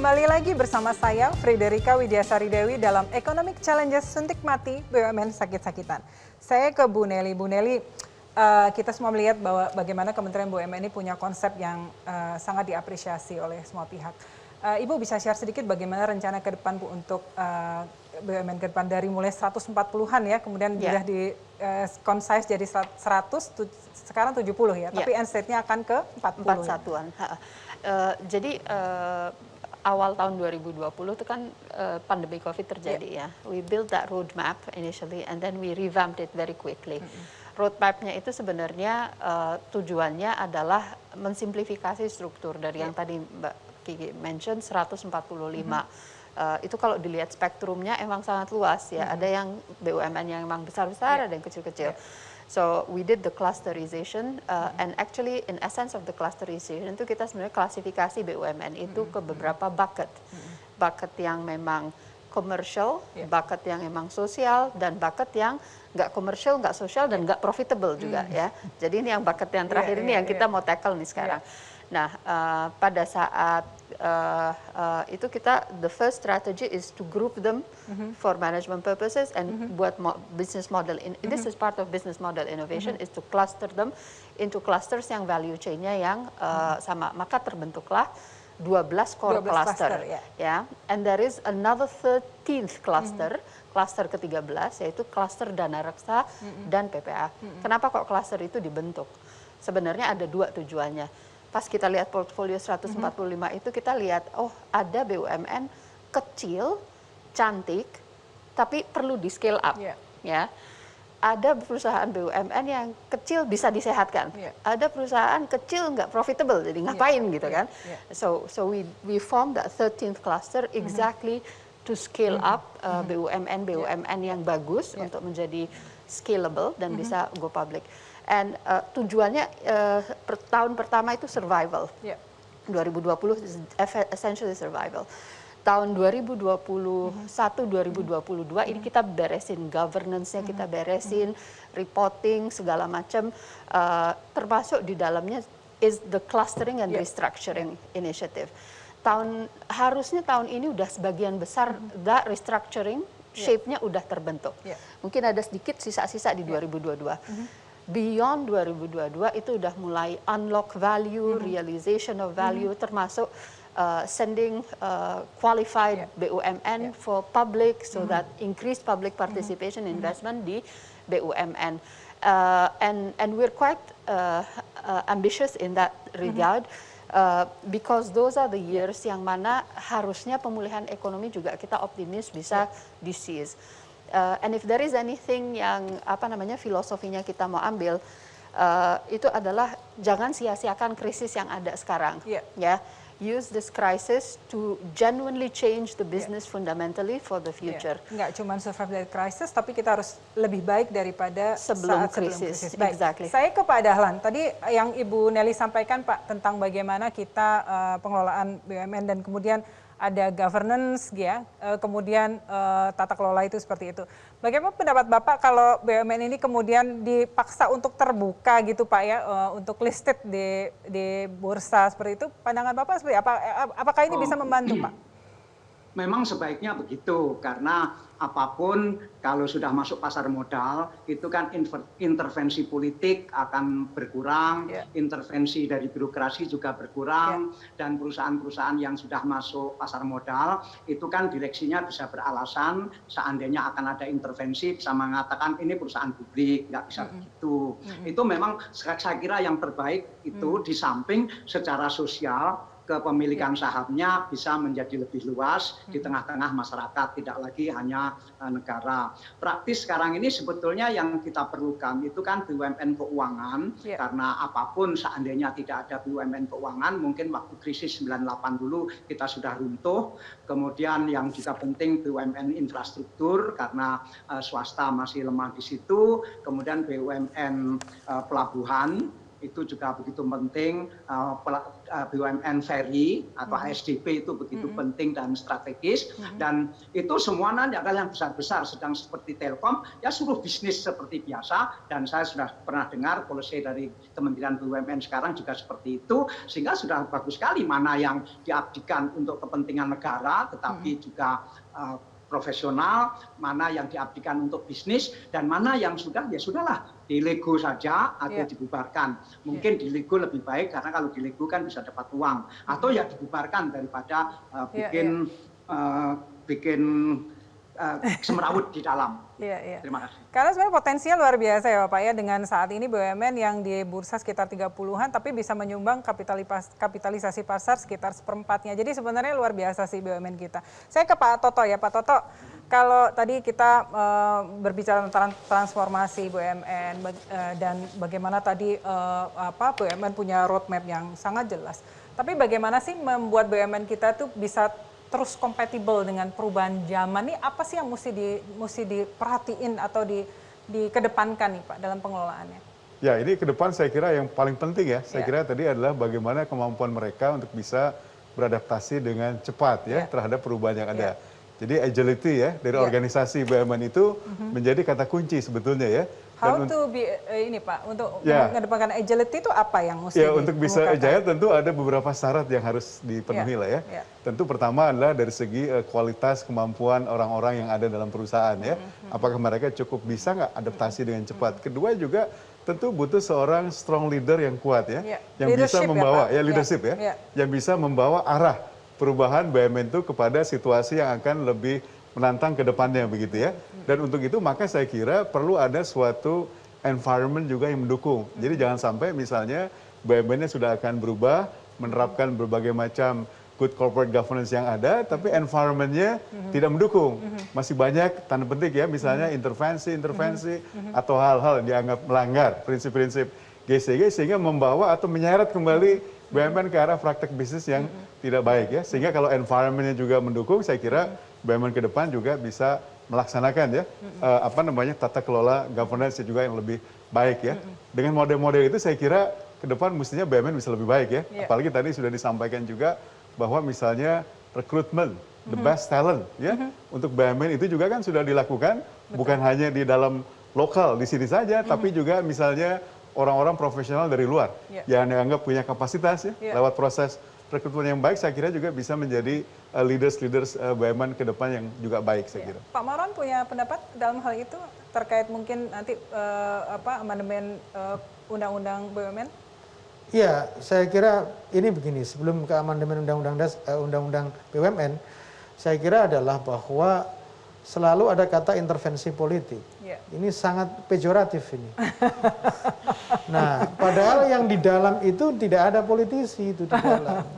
Kembali lagi bersama saya, Friederika Widiasari Dewi dalam Economic Challenges Suntik Mati BUMN Sakit-Sakitan. Saya ke Bu Nelly. Bu Nelly, kita semua melihat bahwa bagaimana Kementerian BUMN ini punya konsep yang sangat diapresiasi oleh semua pihak. Ibu bisa share sedikit bagaimana rencana ke depan Bu untuk BUMN ke depan dari mulai 140-an ya, kemudian sudah di concise jadi 100, sekarang 70 ya, tapi end state-nya akan ke 40. 41-an. Jadi awal tahun 2020 itu kan pandemi COVID terjadi ya. We built that roadmap initially and then we revamped it very quickly. Roadmap-nya itu sebenarnya tujuannya adalah mensimplifikasi struktur dari yang tadi Mbak Kiki mention 145. Itu kalau dilihat spektrumnya emang sangat luas ya. Ada yang BUMN yang emang besar-besar, ada yang kecil-kecil. So we did the clusterization and actually in essence of the clusterization itu kita sebenarnya klasifikasi BUMN itu ke beberapa bucket. Bucket yang memang commercial, bucket yang emang sosial, dan bucket yang nggak commercial, nggak sosial, dan nggak profitable juga ya. Jadi ini yang bucket yang terakhir ini yang kita mau tackle nih sekarang. Nah, pada saat itu kita, the first strategy is to group them for management purposes and buat business model. This is part of business model innovation is to cluster them into clusters yang value chain-nya yang sama. Maka terbentuklah 12 core cluster ya. And there is another 13th cluster, cluster ke-13 yaitu cluster dana reksa dan PPA. Kenapa kok cluster itu dibentuk? Sebenarnya ada dua tujuannya. Pas kita lihat portfolio 145 itu kita lihat, oh ada BUMN kecil, cantik, tapi perlu di scale up. Ya. Ada perusahaan BUMN yang kecil bisa disehatkan. Ada perusahaan kecil nggak profitable, jadi ngapain gitu kan. So we formed that 13th cluster exactly to scale up BUMN yang bagus untuk menjadi scalable dan bisa go public. And tujuannya tahun pertama itu survival. 2020 essentially survival. Tahun 2021, 2022 ini kita beresin governance-nya, kita beresin reporting segala macam, termasuk di dalamnya is the clustering and restructuring initiative. Harusnya tahun ini udah sebagian besar that restructuring shape-nya udah terbentuk. Mungkin ada sedikit sisa-sisa di 2022. Beyond 2022 itu udah mulai unlock value, realization of value, termasuk sending qualified BUMN for public so that increased public participation investment di BUMN. And we're quite ambitious in that regard because those are the years yang mana harusnya pemulihan ekonomi juga kita optimis bisa di-seize. And if there is anything yang filosofinya kita mau ambil itu adalah jangan sia-siakan krisis yang ada sekarang. Ya, use this crisis to genuinely change the business fundamentally for the future. Nggak cuma survive dari krisis, tapi kita harus lebih baik daripada sebelum krisis. Baik. Exactly. Saya ke Pak Dahlan. Tadi yang Ibu Nelly sampaikan Pak tentang bagaimana kita pengelolaan BUMN dan kemudian ada governance ya, kemudian tata kelola itu seperti itu. Bagaimana pendapat Bapak kalau BUMN ini kemudian dipaksa untuk terbuka gitu Pak ya, untuk listed di bursa seperti itu? Pandangan Bapak seperti apa? Apakah ini bisa membantu Pak? Memang sebaiknya begitu, karena apapun kalau sudah masuk pasar modal itu kan intervensi politik akan berkurang, intervensi dari birokrasi juga berkurang, dan perusahaan-perusahaan yang sudah masuk pasar modal itu kan direksinya bisa beralasan seandainya akan ada intervensi bisa mengatakan ini perusahaan publik, nggak bisa begitu. Itu memang saya kira yang terbaik itu di samping secara sosial kepemilikan sahamnya bisa menjadi lebih luas di tengah-tengah masyarakat, tidak lagi hanya negara. Praktis sekarang ini sebetulnya yang kita perlukan itu kan BUMN keuangan, karena apapun seandainya tidak ada BUMN keuangan, mungkin waktu krisis 98 dulu kita sudah runtuh. Kemudian yang juga penting BUMN infrastruktur, karena swasta masih lemah di situ. Kemudian BUMN pelabuhan, itu juga begitu penting, BUMN ferry atau ASDP itu begitu penting dan strategis, dan itu semua nanti adalah yang besar-besar, sedang seperti Telkom, ya suruh bisnis seperti biasa, dan saya sudah pernah dengar policy dari Kementerian BUMN sekarang juga seperti itu, sehingga sudah bagus sekali mana yang diabdikan untuk kepentingan negara, tetapi juga profesional, mana yang diabdikan untuk bisnis, dan mana yang sudah, ya sudahlah, dilego saja atau dibubarkan. Mungkin dilego lebih baik, karena kalau dilego kan bisa dapat uang. Atau ya dibubarkan daripada bikin semrawut di dalam. Terima kasih. Karena sebenarnya potensinya luar biasa ya Pak ya, dengan saat ini BUMN yang di bursa sekitar 30-an tapi bisa menyumbang kapitalisasi pasar sekitar seperempatnya. Jadi sebenarnya luar biasa sih BUMN kita. Saya ke Pak Toto ya, Pak Toto. Kalau tadi kita berbicara tentang transformasi BUMN dan bagaimana tadi BUMN punya roadmap yang sangat jelas. Tapi bagaimana sih membuat BUMN kita tuh bisa terus kompatibel dengan perubahan zaman, nih apa sih yang mesti diperhatiin atau dikedepankan nih Pak dalam pengelolaannya? Ya, ini ke depan saya kira yang paling penting ya, saya kira tadi adalah bagaimana kemampuan mereka untuk bisa beradaptasi dengan cepat ya terhadap perubahan yang ada. Jadi agility ya dari organisasi BUMN itu menjadi kata kunci sebetulnya ya. How to be ini Pak, untuk mengedepankan agility itu apa yang mesti untuk bisa agile tentu ada beberapa syarat yang harus dipenuhi lah ya. Tentu pertama adalah dari segi kualitas kemampuan orang-orang yang ada dalam perusahaan ya. Apakah mereka cukup bisa nggak adaptasi dengan cepat. Kedua juga tentu butuh seorang strong leader yang kuat ya. Yang bisa membawa leadership ya. Yang bisa membawa arah perubahan BUMN itu kepada situasi yang akan lebih menantang ke depannya begitu ya. Dan untuk itu maka saya kira perlu ada suatu environment juga yang mendukung. Jadi jangan sampai misalnya BUMN-nya sudah akan berubah, menerapkan berbagai macam good corporate governance yang ada, tapi environment-nya tidak mendukung. Masih banyak tanda petik ya, misalnya intervensi atau hal-hal yang dianggap melanggar prinsip-prinsip GCG sehingga membawa atau menyeret kembali BUMN ke arah praktek bisnis yang tidak baik ya. Sehingga kalau environment-nya juga mendukung, saya kira BUMN ke depan juga bisa melaksanakan ya tata kelola governance juga yang lebih baik ya. Dengan model-model itu saya kira ke depan mestinya BUMN bisa lebih baik ya. Apalagi tadi sudah disampaikan juga bahwa misalnya rekrutmen the best talent ya untuk BUMN itu juga kan sudah dilakukan bukan hanya di dalam lokal di sini saja tapi juga misalnya orang-orang profesional dari luar yang dianggap punya kapasitas ya lewat proses rekrutmen yang baik saya kira juga bisa menjadi leaders BUMN ke depan yang juga baik saya kira. Pak Maron punya pendapat dalam hal itu terkait mungkin nanti amandemen undang-undang BUMN? Iya, saya kira ini begini, sebelum ke amandemen undang-undang BUMN, saya kira adalah bahwa selalu ada kata intervensi politik. Ini sangat pejoratif ini. Nah, padahal yang di dalam itu tidak ada politisi itu di dalam.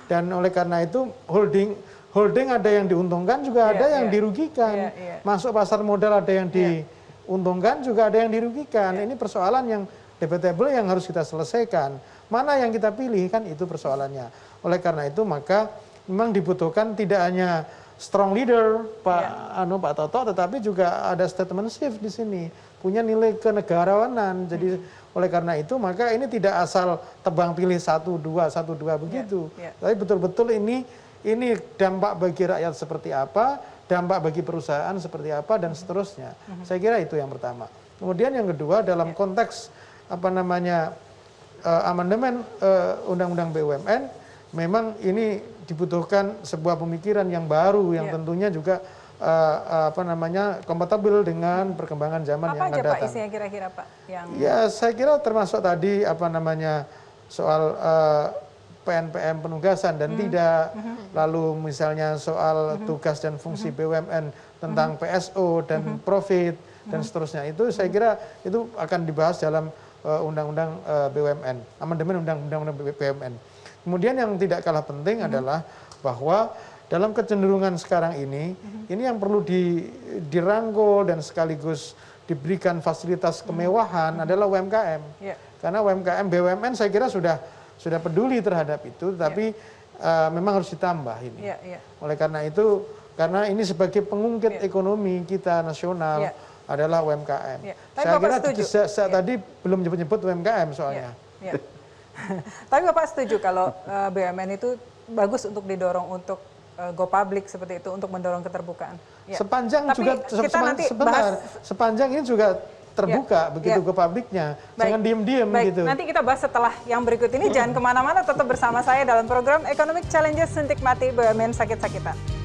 Dan oleh karena itu holding ada yang diuntungkan juga ada yang dirugikan. Masuk pasar modal ada yang diuntungkan juga ada yang dirugikan. Ini persoalan yang debatable yang harus kita selesaikan. Mana yang kita pilih kan itu persoalannya. Oleh karena itu maka memang dibutuhkan tidak hanya strong leader Pak Toto, tetapi juga ada statementship di sini, punya nilai kenegarawanan. Jadi oleh karena itu maka ini tidak asal tebang pilih 1-2 begitu. Tapi betul-betul ini dampak bagi rakyat seperti apa, dampak bagi perusahaan seperti apa dan seterusnya. Saya kira itu yang pertama. Kemudian yang kedua dalam konteks amandemen undang-undang BUMN, memang ini dibutuhkan sebuah pemikiran yang baru yang tentunya juga kompatibel dengan perkembangan zaman yang akan datang. Apa aja Pak isinya kira-kira Pak? Ya saya kira termasuk tadi soal PNPM penugasan dan tidak, lalu misalnya soal tugas dan fungsi BUMN tentang PSO dan profit dan seterusnya. Itu saya kira itu akan dibahas dalam undang-undang BUMN, amandemen undang-undang BUMN. Kemudian yang tidak kalah penting adalah bahwa dalam kecenderungan sekarang ini yang perlu dirangkul dan sekaligus diberikan fasilitas kemewahan adalah UMKM. Karena UMKM BUMN saya kira sudah peduli terhadap itu, tapi memang harus ditambah ini. Oleh karena itu, karena ini sebagai pengungkit ekonomi kita nasional adalah UMKM. Saya kira tadi belum nyebut-nyebut UMKM soalnya. Ya. Tapi Bapak setuju kalau BUMN itu bagus untuk didorong untuk go public seperti itu untuk mendorong keterbukaan. Ya. Sepanjang Tapi juga kita nanti sebentar, sepanjang ini juga terbuka begitu go publiknya, jangan diem-diem gitu. Nanti kita bahas setelah yang berikut ini. Jangan kemana-mana, tetap bersama saya dalam program Economic Challenges Suntik Mati BUMN Sakit-Sakitan.